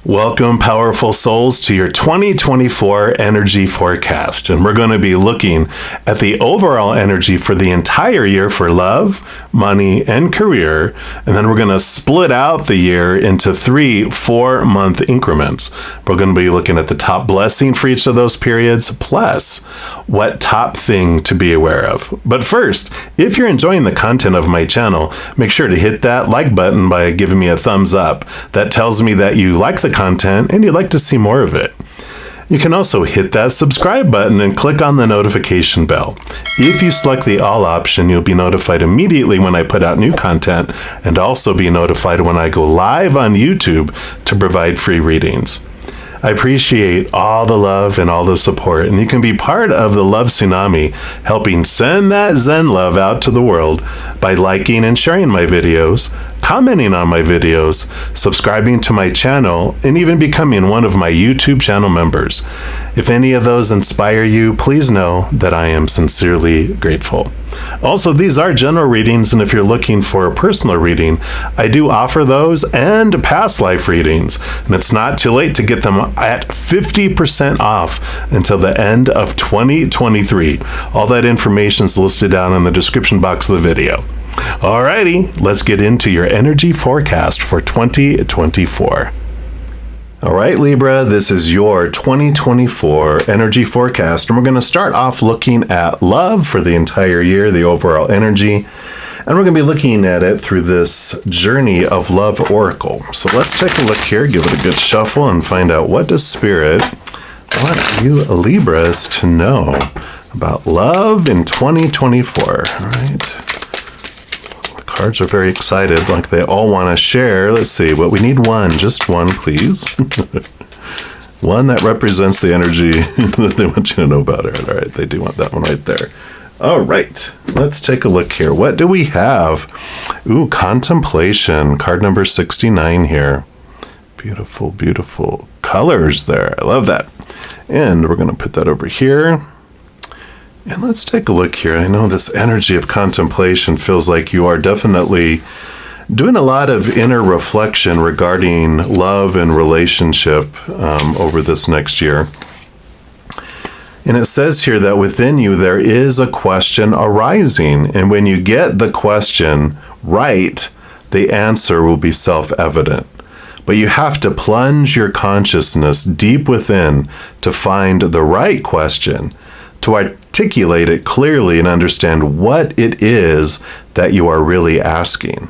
Welcome, powerful souls, to your 2024 energy forecast. And we're going to be looking at the overall energy for the entire year for love, money, and career. And then we're going to split out the year into 3 4-month increments. We're going to be looking at the top blessing for each of those periods, plus what top thing to be aware of. But first, if you're enjoying the content of my channel, make sure to hit that like button by giving me a thumbs up. That tells me that you like the content and you'd like to see more of it. You can also hit that subscribe button and click on the notification bell. If you select the all option, you'll be notified immediately when I put out new content and also be notified when I go live on YouTube to provide free readings. I appreciate all the love and all the support, and you can be part of the Love Tsunami, helping send that Zen love out to the world by liking and sharing my videos, commenting on my videos, subscribing to my channel, and even becoming one of my YouTube channel members. If any of those inspire you, please know that I am sincerely grateful. Also, these are general readings, and if you're looking for a personal reading, I do offer those and past life readings, and it's not too late to get them at 50% off until the end of 2023. All that information is listed down in the description box of the video. Alrighty, let's get into your energy forecast for 2024. All right, Libra, this is your 2024 energy forecast, and we're going to start off looking at love for the entire year, the overall energy, and we're going to be looking at it through this journey of love oracle. So let's take a look here, give it a good shuffle, and find out what does Spirit want you Libras to know about love in 2024. All right. Cards are very excited, like they all want to share. Let's see, what we need one, just one, please. One that represents the energy that they want you to know about it. All right, they do want that one right there. All right, let's take a look here. What do we have? Ooh, contemplation, card number 69 here. Beautiful, beautiful colors there. I love that. And we're going to put that over here. And let's take a look here. I know this energy of contemplation feels like you are definitely doing a lot of inner reflection regarding love and relationship over this next year. And it says here that within you there is a question arising. And when you get the question right, the answer will be self-evident. But you have to plunge your consciousness deep within to find the right question, to articulate it clearly and understand what it is that you are really asking.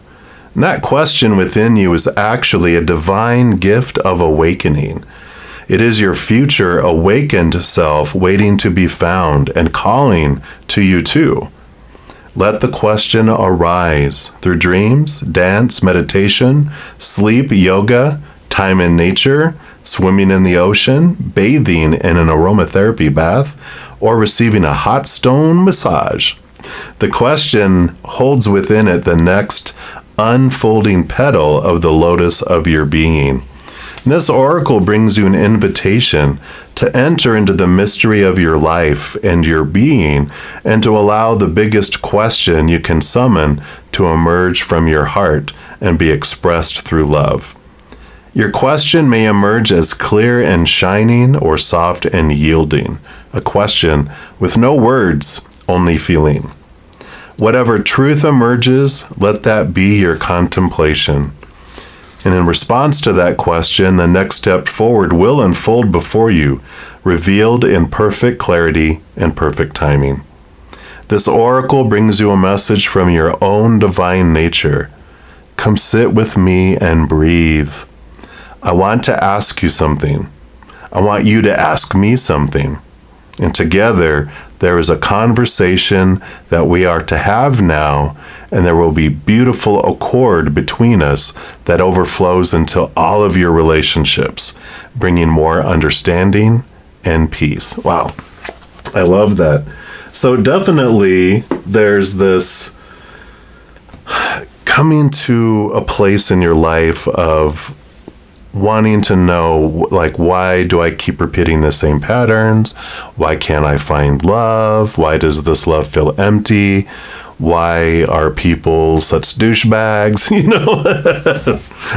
And that question within you is actually a divine gift of awakening. It is your future awakened self waiting to be found and calling to you too. Let the question arise through dreams, dance, meditation, sleep, yoga, time in nature, swimming in the ocean, bathing in an aromatherapy bath, or receiving a hot stone massage. The question holds within it the next unfolding petal of the lotus of your being. This oracle brings you an invitation to enter into the mystery of your life and your being, and to allow the biggest question you can summon to emerge from your heart and be expressed through love. Your question may emerge as clear and shining or soft and yielding, a question with no words, only feeling. Whatever truth emerges, let that be your contemplation. And in response to that question, the next step forward will unfold before you, revealed in perfect clarity and perfect timing. This oracle brings you a message from your own divine nature. Come sit with me and breathe. I want to ask you something. I want you to ask me something. And together, there is a conversation that we are to have now, and there will be beautiful accord between us that overflows into all of your relationships, bringing more understanding and peace. Wow, I love that. So definitely, there's this coming to a place in your life of wanting to know, like, why do I keep repeating the same patterns? Why can't I find love? Why does this love feel empty? why are people such douchebags?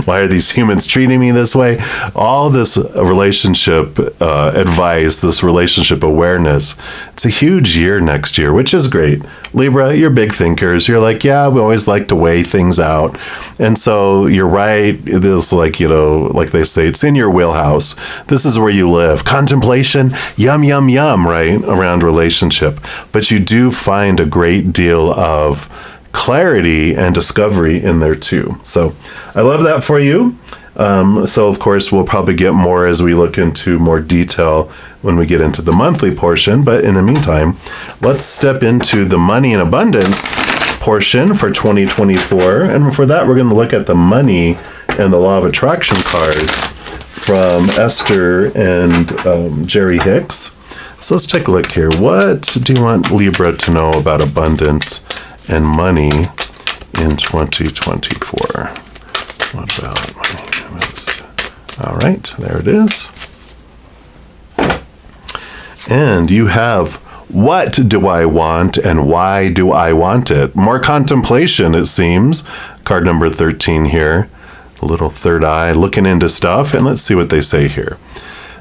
Why are these humans treating me this way? All this relationship advice, this relationship awareness. It's a huge year next year, which is great. Libra, you're big thinkers. You're like, yeah, we always like to weigh things out. And so you're right. It is like, like they say, it's in your wheelhouse. This is where you live. Contemplation, yum, yum, yum, right? Around relationship. But you do find a great deal of clarity and discovery in there too. So I love that for you. So of course, we'll probably get more as we look into more detail when we get into the monthly portion. But in the meantime, let's step into the money and abundance portion for 2024. And for that, we're going to look at the money and the law of attraction cards from Esther and Jerry Hicks. So let's take a look here. What do you want Libra to know about abundance and money in 2024? What about money? All right, there it is. And you have, what do I want and why do I want it? More contemplation, it seems. Card number 13 here. A little third eye looking into stuff. And let's see what they say here.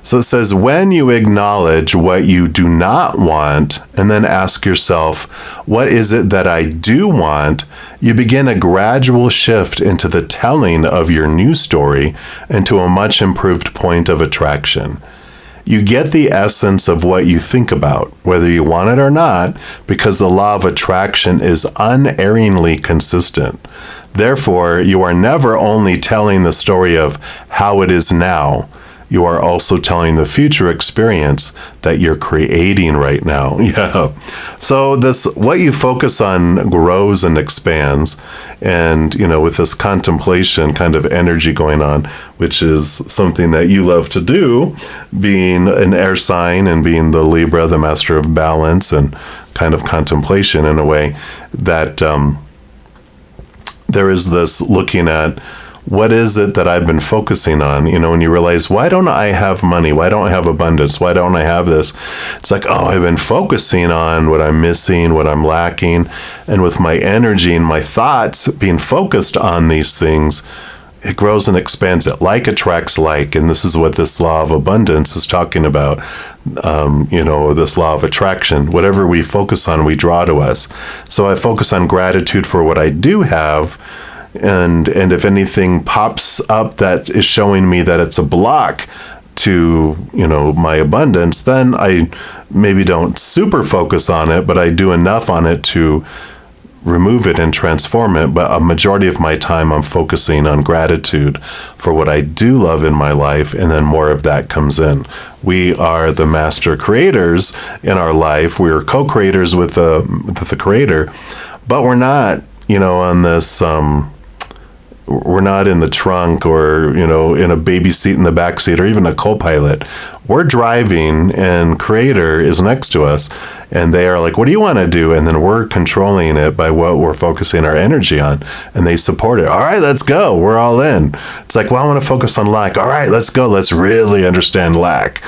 So it says, when you acknowledge what you do not want and then ask yourself, what is it that I do want? You begin a gradual shift into the telling of your new story and to a much improved point of attraction. You get the essence of what you think about, whether you want it or not, because the law of attraction is unerringly consistent. Therefore, you are never only telling the story of how it is now, you are also telling the future experience that you're creating right now. Yeah. So what you focus on grows and expands. And, with this contemplation kind of energy going on, which is something that you love to do, being an air sign and being the Libra, the master of balance and kind of contemplation in a way, that there is this looking at, what is it that I've been focusing on? When you realize, why don't I have money? Why don't I have abundance? Why don't I have this? It's like, I've been focusing on what I'm missing, what I'm lacking. And with my energy and my thoughts being focused on these things, it grows and expands. It like attracts like. And this is what this law of abundance is talking about. This law of attraction. Whatever we focus on, we draw to us. So I focus on gratitude for what I do have. And if anything pops up that is showing me that it's a block to, my abundance, then I maybe don't super focus on it, but I do enough on it to remove it and transform it. But a majority of my time, I'm focusing on gratitude for what I do love in my life, and then more of that comes in. We are the master creators in our life. We are co-creators with the creator, but we're not, on this... we're not in the trunk or, in a baby seat in the back seat or even a co-pilot. We're driving and creator is next to us and they are like, what do you want to do? And then we're controlling it by what we're focusing our energy on, and they support it. All right, let's go. We're all in. It's like, well, I want to focus on lack. All right, let's go. Let's really understand lack.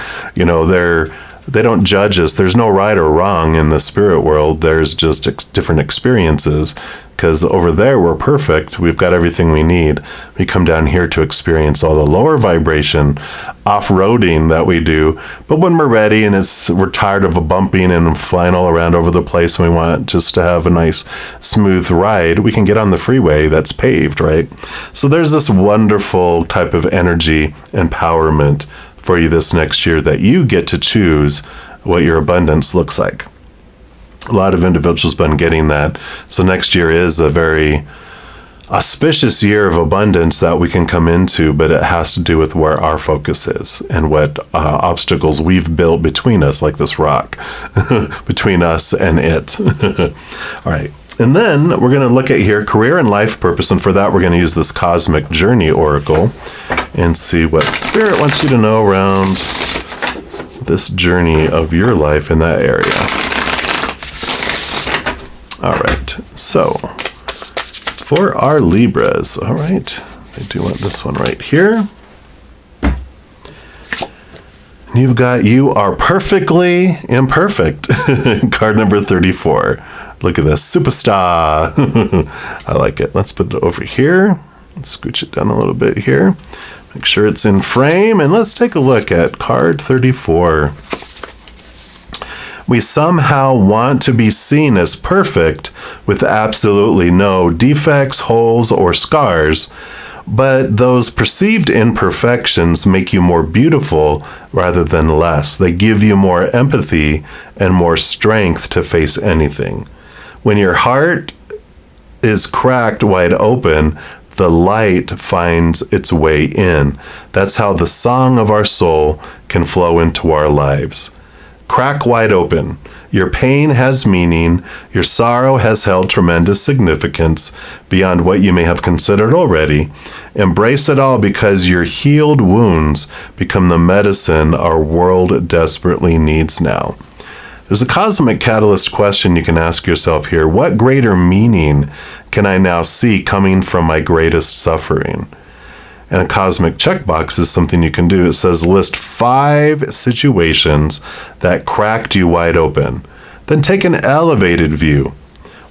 They don't judge us. There's no right or wrong in the spirit world. There's just different experiences. Because over there, we're perfect. We've got everything we need. We come down here to experience all the lower vibration, off-roading that we do. But when we're ready and we're tired of bumping and flying all around over the place and we want just to have a nice, smooth ride, we can get on the freeway that's paved, right? So there's this wonderful type of energy empowerment for you this next year that you get to choose what your abundance looks like. A lot of individuals have been getting that. So next year is a very auspicious year of abundance that we can come into, but it has to do with where our focus is and what obstacles we've built between us, like this rock, between us and it. All right. And then we're going to look at here career and life purpose. And for that, we're going to use this Cosmic Journey Oracle and see what Spirit wants you to know around this journey of your life in that area. All right, so for our Libras, all right, I do want this one right here. You've got You Are Perfectly Imperfect. Card number 34. Look at this. Superstar. I like it. Let's put it over here. Let's scooch it down a little bit here. Make sure it's in frame. And let's take a look at card 34. We somehow want to be seen as perfect with absolutely no defects, holes, or scars. But those perceived imperfections make you more beautiful rather than less. They give you more empathy and more strength to face anything. When your heart is cracked wide open, the light finds its way in. That's how the song of our soul can flow into our lives. Crack wide open. Your pain has meaning. Your sorrow has held tremendous significance beyond what you may have considered already. Embrace it all because your healed wounds become the medicine our world desperately needs now. There's a cosmic catalyst question you can ask yourself here. What greater meaning can I now see coming from my greatest suffering? And a cosmic checkbox is something you can do. It says list 5 situations that cracked you wide open. Then take an elevated view.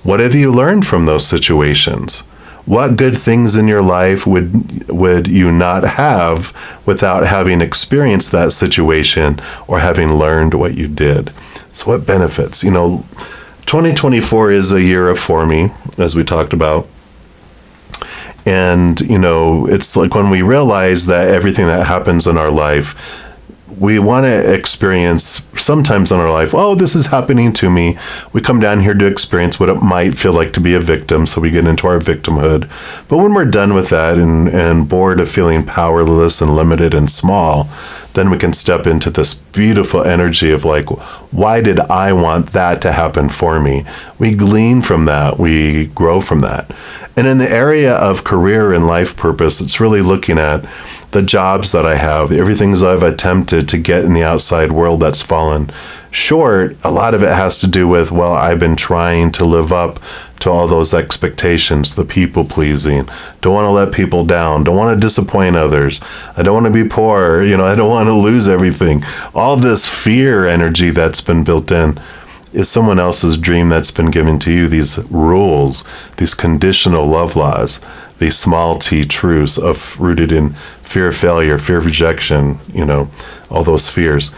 What have you learned from those situations? What good things in your life would you not have without having experienced that situation or having learned what you did? So what benefits? 2024 is a year of forming, as we talked about. And, it's like when we realize that everything that happens in our life, we want to experience sometimes in our life, oh, this is happening to me. We come down here to experience what it might feel like to be a victim, so we get into our victimhood. But when we're done with that and bored of feeling powerless and limited and small, then we can step into this beautiful energy of like, why did I want that to happen for me? We glean from that. We grow from that. And in the area of career and life purpose, it's really looking at the jobs that I have, everything I've attempted to get in the outside world that's fallen short. A lot of it has to do with, well, I've been trying to live up to all those expectations, the people pleasing. Don't want to let people down. Don't want to disappoint others. I don't want to be poor. I don't want to lose everything. All this fear energy that's been built in is someone else's dream that's been given to you. These rules, these conditional love laws, these small t truths rooted in fear of failure, fear of rejection, all those fears.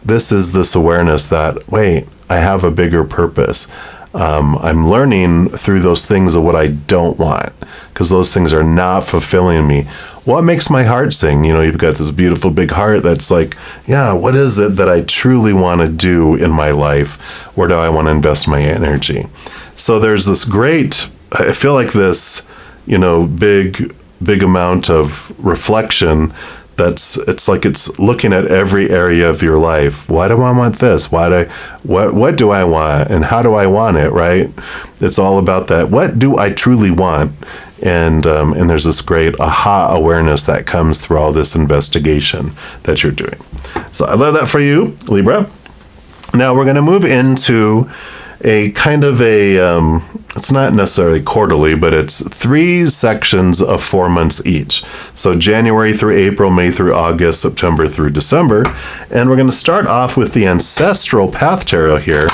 This is this awareness that, wait, I have a bigger purpose. I'm learning through those things of what I don't want, because those things are not fulfilling me. What makes my heart sing? You've got this beautiful big heart that's like, yeah, what is it that I truly want to do in my life? Where do I want to invest my energy? So there's this I feel like this, big amount of reflection it's like it's looking at every area of your life. Why do I want this? What do I want, and how do I want it, right? It's all about that. What do I truly want? And there's this great aha awareness that comes through all this investigation that you're doing. So I love that for you, Libra. Now we're going to move into a kind of it's not necessarily quarterly, but it's 3 sections of 4 months each. So January through April, May through August, September through December. And we're going to start off with the Ancestral Path Tarot here.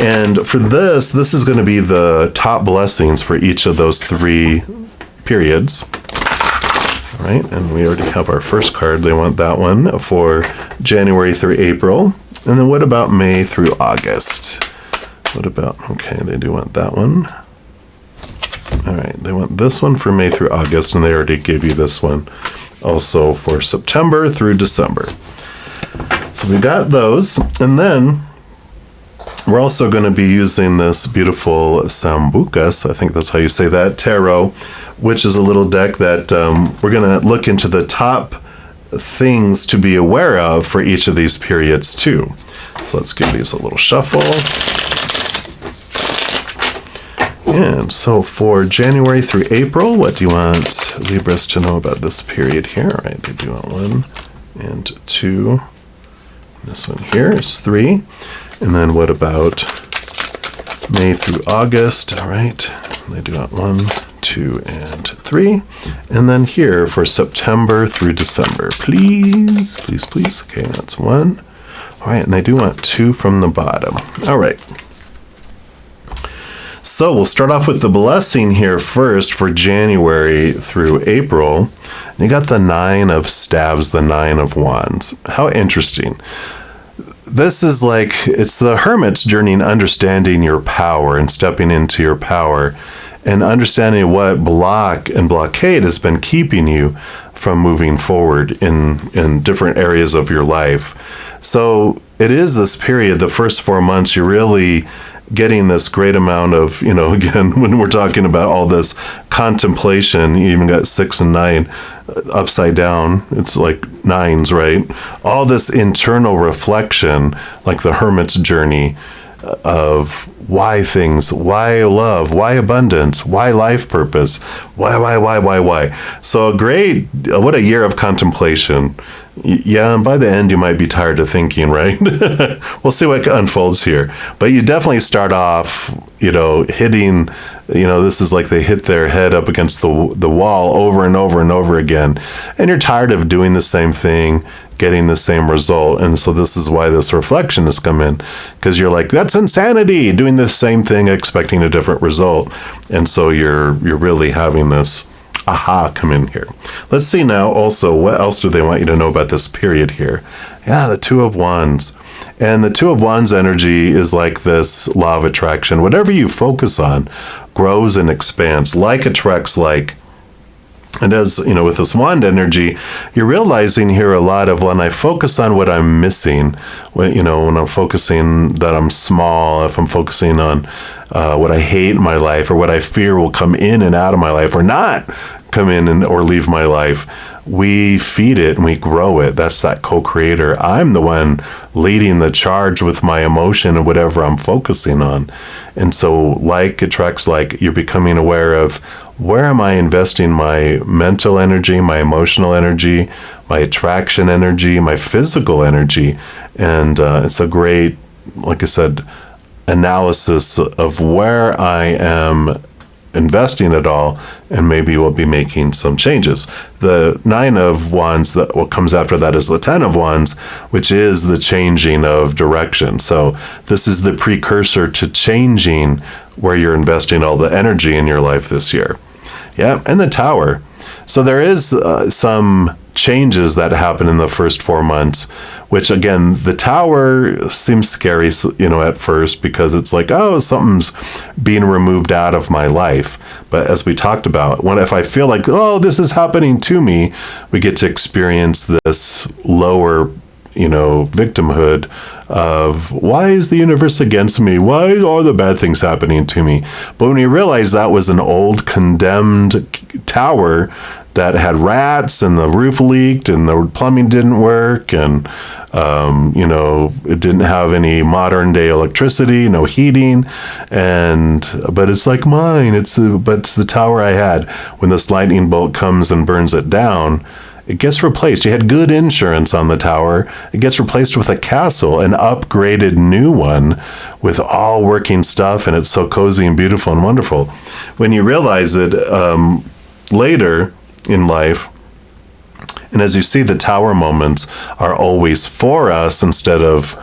And for this is going to be the top blessings for each of those 3 periods. All right, and we already have our first card. They want that one for January through April. And then what about May through August? Okay, they do want that one. All right, they want this one for May through August, and they already gave you this one also for September through December. So we got those, and then we're also going to be using this beautiful Sambucas, I think that's how you say that, tarot, which is a little deck that we're going to look into the top things to be aware of for each of these periods too. So let's give these a little shuffle. And so for January through April, what do you want Libras to know about this period here? All right, they do want 1 and 2. This one here is 3. And then what about May through August? All right, they do want 1, 2, and 3. And then here for September through December. Please, please, please. Okay, that's 1. All right, and I do want 2 from the bottom. All right. So we'll start off with the blessing here first for January through April. And you got the 9 of staves, the 9 of wands. How interesting. This is like, it's the hermit's journey in understanding your power and stepping into your power and understanding what block and blockade has been keeping you from moving forward in different areas of your life. So it is this period, the first 4 months, you're really getting this great amount of, again, when we're talking about all this contemplation, you even got 6 and 9 upside down. It's like 9s, right? All this internal reflection, like the hermit's journey of why things, why love, why abundance, why life purpose, why. So what a year of contemplation. Yeah, and by the end, you might be tired of thinking, right? We'll see what unfolds here. But you definitely start off, hitting, this is like they hit their head up against the wall over and over and over again. And you're tired of doing the same thing, getting the same result. And so this is why this reflection has come in, because you're like, that's insanity, doing the same thing, expecting a different result. And so you're really having this aha come in here. Let's see now also, what else do they want you to know about this period here? Yeah, the 2 of wands. And the 2 of wands energy is like this law of attraction. Whatever you focus on grows and expands. Like attracts like. And as, with this wand energy, you're realizing here a lot of when I focus on what I'm missing, when I'm focusing that I'm small, if I'm focusing on what I hate in my life or what I fear will come in and out of my life or not come in or leave my life, we feed it and we grow it. That's that co-creator. I'm the one leading the charge with my emotion and whatever I'm focusing on. And so like attracts like, you're becoming aware of, where am I investing my mental energy, my emotional energy, my attraction energy, my physical energy? And it's a great, like I said, analysis of where I am investing it all, and maybe we'll be making some changes. The 9 of wands, what comes after that is the 10 of wands, which is the changing of direction. So this is the precursor to changing where you're investing all the energy in your life this year. Yeah, and the Tower. So there is some changes that happen in the first 4 months, which again, the Tower seems scary, at first, because it's like, oh, something's being removed out of my life. But as we talked about, if I feel like, oh, this is happening to me, we get to experience this lower, victimhood of, why is the universe against me? Why are the bad things happening to me? But when you realize that was an old condemned tower that had rats and the roof leaked and the plumbing didn't work and, it didn't have any modern day electricity, no heating. But it's like mine. But it's the tower I had. When this lightning bolt comes and burns it down, it gets replaced. You had good insurance on the tower. It gets replaced with a castle, an upgraded new one with all working stuff. And it's so cozy and beautiful and wonderful. When you realize it later in life, and as you see, the Tower moments are always for us instead of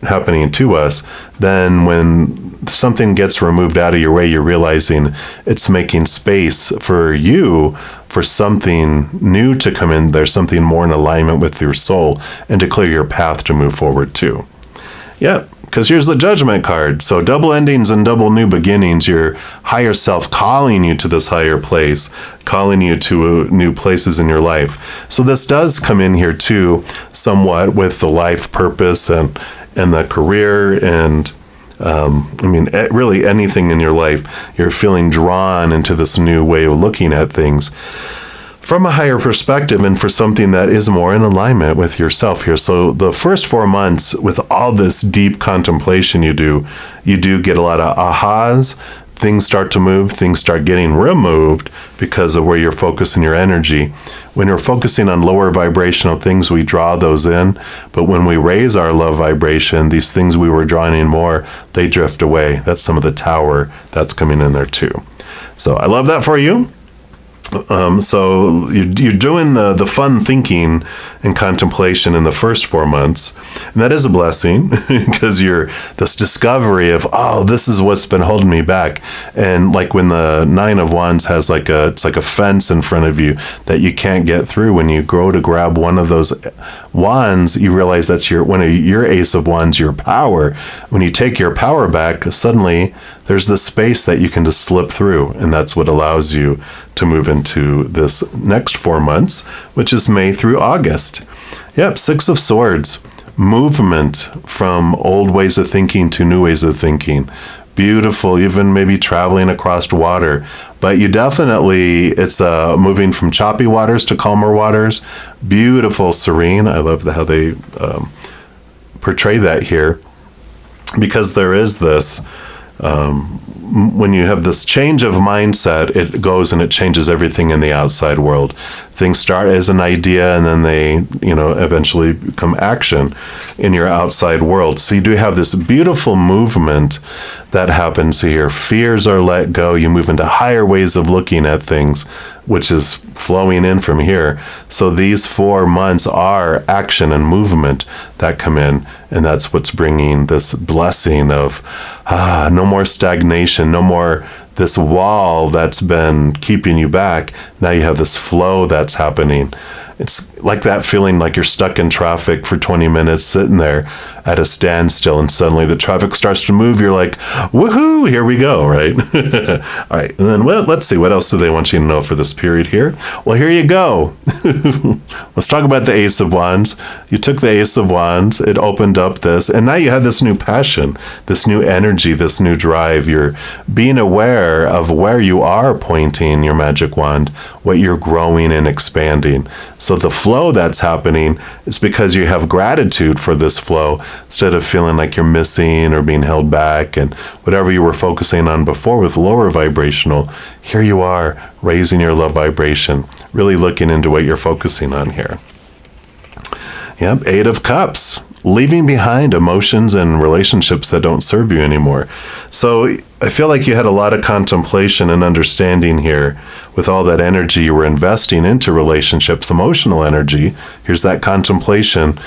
happening to us. Then when something gets removed out of your way, you're realizing it's making space for you, for something new to come in. There's something more in alignment with your soul and to clear your path to move forward too. Yeah, because here's the Judgment card. So double endings and double new beginnings, your higher self calling you to this higher place, calling you to new places in your life. So this does come in here too, somewhat with the life purpose and the career and really anything in your life. You're feeling drawn into this new way of looking at things from a higher perspective and for something that is more in alignment with yourself here. So the first 4 months, with all this deep contemplation you do get a lot of ahas. Things start to move, things start getting removed because of where you're focusing your energy. When you're focusing on lower vibrational things, we draw those in. But when we raise our love vibration, these things we were drawing in more, they drift away. That's some of the Tower that's coming in there too. So I love that for you. So you're doing the fun thinking and contemplation in the first 4 months. And that is a blessing because you're this discovery of, oh, this is what's been holding me back. And like when the 9 of Wands has it's like a fence in front of you that you can't get through. When you go to grab one of those wands, you realize that's one of your Ace of Wands, your power. When you take your power back, suddenly there's this space that you can just slip through. And that's what allows you to move into this next 4 months, which is May through August. Yep, 6 of Swords, movement from old ways of thinking to new ways of thinking. Beautiful, even maybe traveling across water. But you definitely, it's moving from choppy waters to calmer waters. Beautiful, serene. I love how they portray that here. Because there is this, when you have this change of mindset, it goes and it changes everything in the outside world. Things start as an idea and then they, eventually become action in your outside world. So you do have this beautiful movement that happens here. Fears are let go. You move into higher ways of looking at things, which is flowing in from here. So these 4 months are action and movement that come in. And that's what's bringing this blessing of no more stagnation, no more this wall that's been keeping you back. Now you have this flow that's happening. It's like that feeling like you're stuck in traffic for 20 minutes sitting there at a standstill and suddenly the traffic starts to move. You're like, woohoo, here we go, right? All right, and then let's see, what else do they want you to know for this period here? Well, here you go. Let's talk about the Ace of Wands. You took the Ace of Wands, it opened up this, and now you have this new passion, this new energy, this new drive. You're being aware of where you are pointing your magic wand, what you're growing and expanding. So the flow that's happening is because you have gratitude for this flow instead of feeling like you're missing or being held back, and whatever you were focusing on before with lower vibrational, here you are raising your love vibration, really looking into what you're focusing on here. Yep, 8 of Cups, leaving behind emotions and relationships that don't serve you anymore. So I feel like you had a lot of contemplation and understanding here with all that energy you were investing into relationships, emotional energy. Here's that contemplation.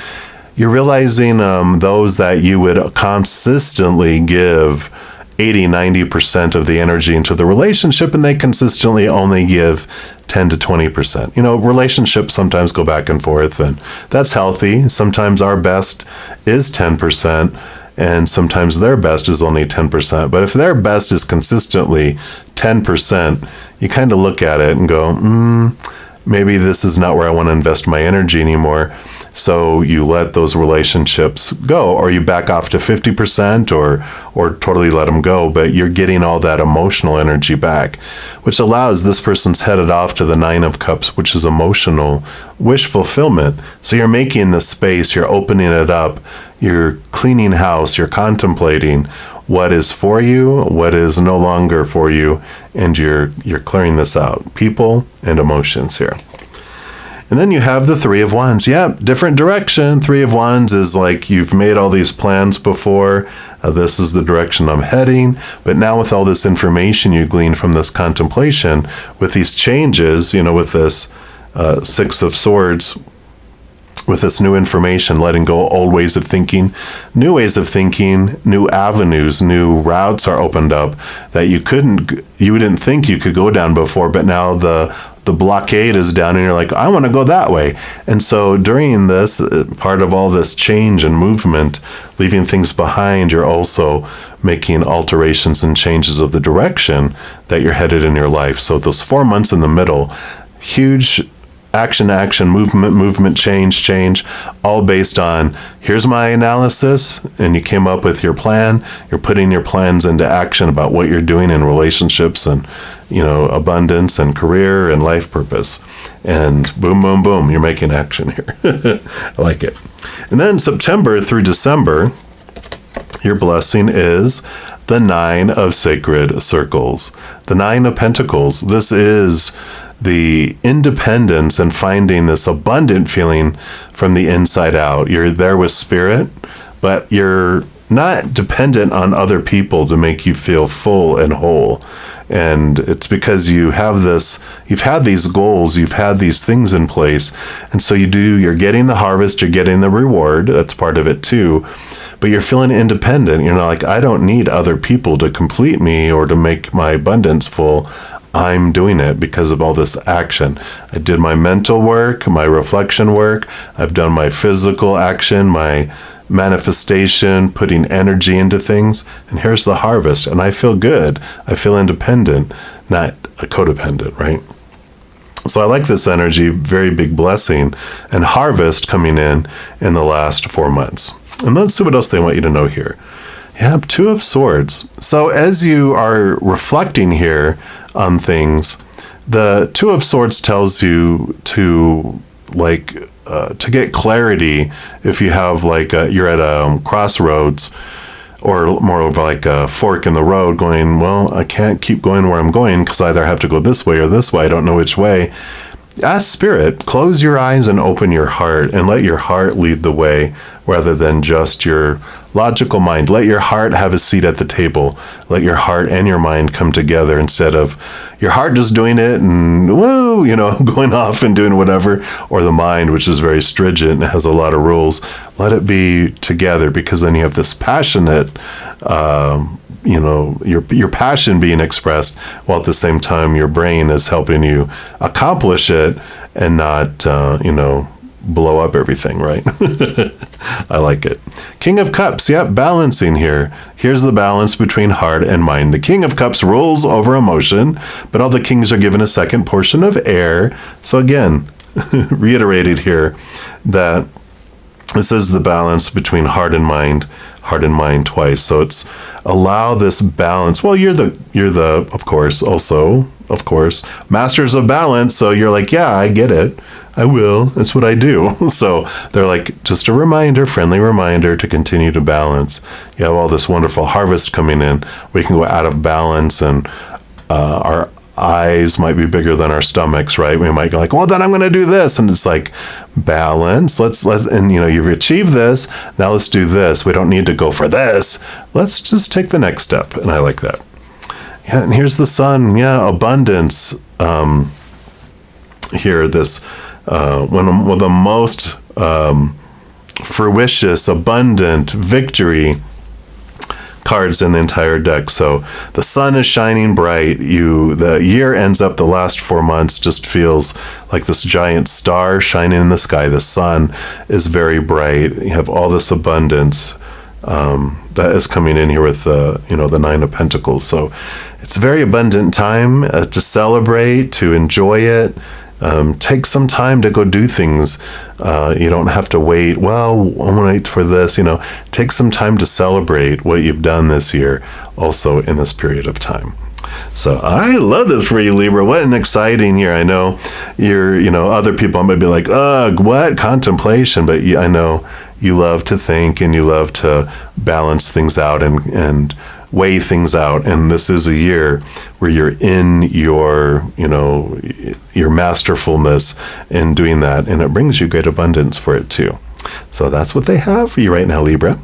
You're realizing those that you would consistently give 80-90% of the energy into the relationship, and they consistently only give 10 to 20%. Relationships sometimes go back and forth, and that's healthy. Sometimes our best is 10%, and sometimes their best is only 10%. But if their best is consistently 10%, you kind of look at it and go, maybe this is not where I want to invest my energy anymore. So you let those relationships go, or you back off to 50% or totally let them go, but you're getting all that emotional energy back, which allows this person's headed off to the 9 of Cups, which is emotional wish fulfillment. So you're making the space, you're opening it up, you're cleaning house, you're contemplating what is for you, what is no longer for you, and you're clearing this out, people and emotions here. And then you have the 3 of Wands. Yeah, different direction. 3 of Wands is like you've made all these plans before. This is the direction I'm heading. But now with all this information you glean from this contemplation, with these changes, with this 6 of Swords, with this new information, letting go old ways of thinking, new ways of thinking, new avenues, new routes are opened up that you didn't think you could go down before, but now the blockade is down and you're like, I want to go that way. And so during this, part of all this change and movement, leaving things behind, you're also making alterations and changes of the direction that you're headed in your life. So those 4 months in the middle, huge action, movement, change, all based on, here's my analysis, and you came up with your plan. You're putting your plans into action about what you're doing in relationships and, abundance and career and life purpose. And boom, boom, boom, you're making action here. I like it. And then September through December, your blessing is the 9 of Sacred Circles, the 9 of Pentacles. This is the independence and finding this abundant feeling from the inside out. You're there with spirit, but you're not dependent on other people to make you feel full and whole. And it's because you've had these goals, you've had these things in place. And so you're getting the harvest, you're getting the reward. That's part of it too. But you're feeling independent. You're not like, I don't need other people to complete me or to make my abundance full. I'm doing it because of all this action. I did my mental work, my reflection work. I've done my physical action, my manifestation, putting energy into things. And here's the harvest. And I feel good. I feel independent, not a codependent, right? So I like this energy, very big blessing, and harvest coming in the last 4 months. And let's see what else they want you to know here. Yeah, Two of Swords. So as you are reflecting here on things, the Two of Swords tells you to get clarity if you have you're at a crossroads, or more of like a fork in the road going, well, I can't keep going where I'm going because I either have to go this way or this way. I don't know which way. Ask Spirit, close your eyes and open your heart and let your heart lead the way rather than just your logical mind. Let your heart have a seat at the table. Let your heart and your mind come together instead of your heart just doing it and whoa, going off and doing whatever, or the mind, which is very stringent and has a lot of rules. Let it be together, because then you have this passionate, your passion being expressed, while at the same time your brain is helping you accomplish it and not, blow up everything, right? I like it. King of Cups, yep, balancing here. Here's the balance between heart and mind. The King of Cups rules over emotion, but all the kings are given a second portion of air. So again, reiterated here that this is the balance between heart and mind twice. So it's allow this balance. Well, you're the of course, masters of balance. So you're like, yeah, I get it. I will. That's what I do. So they're like, just a reminder, friendly reminder to continue to balance. You have all this wonderful harvest coming in. We can go out of balance, and our eyes might be bigger than our stomachs, right? We might go like, well, then I'm going to do this. And it's like, balance. Let's, and you've achieved this. Now let's do this. We don't need to go for this. Let's just take the next step. And I like that. Yeah. And here's the sun. Yeah. Abundance. Here, this, one of the most, fruitious, abundant victory cards in the entire deck. So the sun is shining bright. The year ends up, the last 4 months just feels like this giant star shining in the sky. The sun is very bright. You have all this abundance that is coming in here with the Nine of Pentacles. So it's a very abundant time to celebrate, to enjoy it. Take some time to go do things. You don't have to wait. Well, I'm going to wait for this. Take some time to celebrate what you've done this year, also in this period of time. So I love this for you, Libra. What an exciting year. I know other people might be like, ugh, what? Contemplation. But I know you love to think and you love to balance things out and weigh things out. And this is a year where you're in your masterfulness in doing that. And it brings you great abundance for it too. So that's what they have for you right now, Libra.